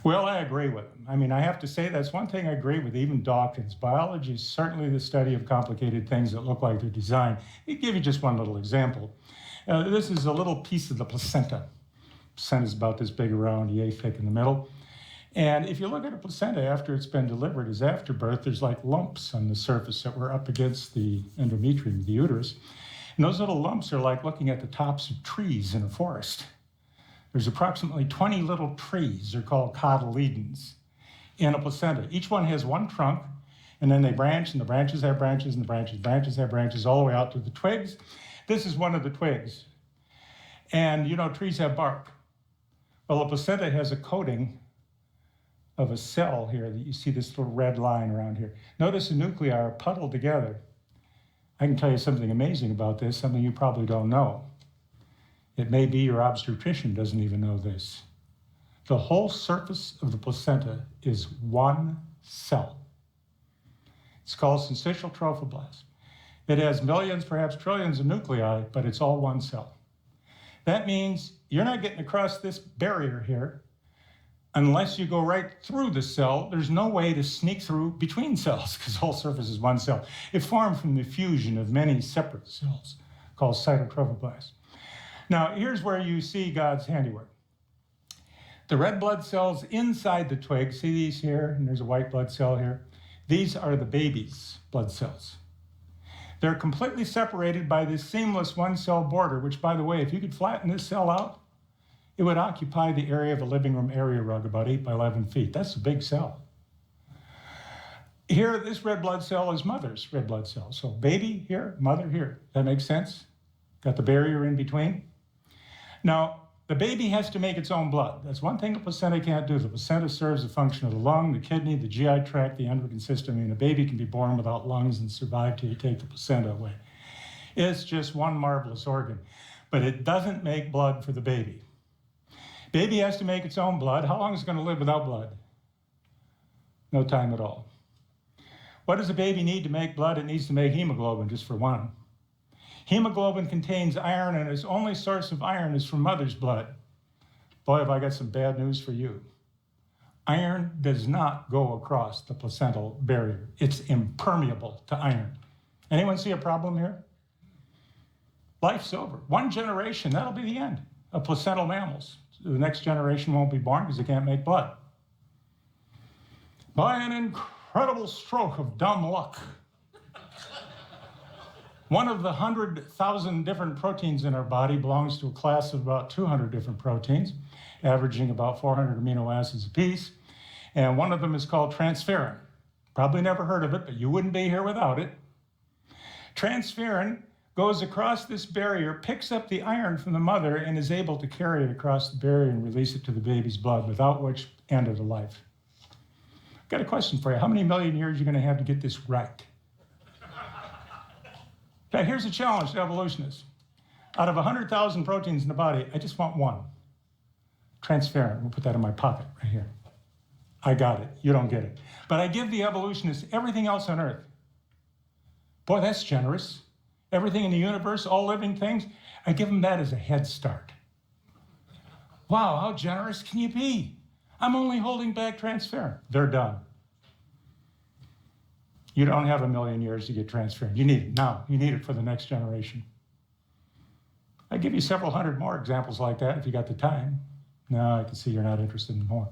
Well, I agree with him. I mean, I have to say that's one thing I agree with even Dawkins. Biology is certainly the study of complicated things that look like they're designed. I'll give you just one little example. This is a little piece of the placenta. Placenta is about this big around, yay thick in the middle. And if you look at a placenta after it's been delivered as afterbirth, there's like lumps on the surface that were up against the endometrium, the uterus. And those little lumps are like looking at the tops of trees in a forest. There's approximately 20 little trees, they're called cotyledons, in a placenta. Each one has one trunk, and then they branch, and the branches have branches, and the branches have branches, all the way out to the twigs. This is one of the twigs. And you know, trees have bark. Well, a placenta has a coating of a cell here that you see this little red line around here. Notice the nuclei are puddled together. I can tell you something amazing about this, something you probably don't know. It may be your obstetrician doesn't even know this. The whole surface of the placenta is one cell. It's called syncytial trophoblast. It has millions, perhaps trillions of nuclei, but it's all one cell. That means you're not getting across this barrier here unless you go right through the cell. There's no way to sneak through between cells because the whole surface is one cell. It formed from the fusion of many separate cells called cytotrophoblasts. Now, here's where you see God's handiwork. The red blood cells inside the twig, see these here, and there's a white blood cell here. These are the baby's blood cells. They're completely separated by this seamless one-cell border, which, by the way, if you could flatten this cell out, it would occupy the area of a living room area rug, about 8 by 11 feet. That's a big cell. Here, this red blood cell is mother's red blood cell. So baby here, mother here. That makes sense? Got the barrier in between? Now, the baby has to make its own blood. That's one thing the placenta can't do. The placenta serves the function of the lung, the kidney, the GI tract, the endocrine system. I mean, a baby can be born without lungs and survive till you take the placenta away. It's just one marvelous organ, but it doesn't make blood for the baby. Baby has to make its own blood. How long is it going to live without blood? No time at all. What does a baby need to make blood? It needs to make hemoglobin, just for one. Hemoglobin contains iron, and its only source of iron is from mother's blood. Boy, have I got some bad news for you. Iron does not go across the placental barrier. It's impermeable to iron. Anyone see a problem here? Life's over. One generation, that'll be the end of placental mammals. The next generation won't be born because they can't make blood. By an incredible stroke of dumb luck, one of the 100,000 different proteins in our body belongs to a class of about 200 different proteins, averaging about 400 amino acids apiece. And one of them is called transferrin. Probably never heard of it, but you wouldn't be here without it. Transferrin goes across this barrier, picks up the iron from the mother, and is able to carry it across the barrier and release it to the baby's blood, without which end of the life. I've got a question for you. How many million years are you going to have to get this right? Okay, here's a challenge to evolutionists. Out of 100,000 proteins in the body, I just want one. Transferrin. We'll put that in my pocket right here. I got it. You don't get it. But I give the evolutionists everything else on Earth. Boy, that's generous. Everything in the universe, all living things, I give them that as a head start. Wow, how generous can you be? I'm only holding back transferrin. They're done. You don't have a million years to get transferrin. You need it now. You need it for the next generation. I give you several hundred more examples like that if you got the time. No, I can see you're not interested in more.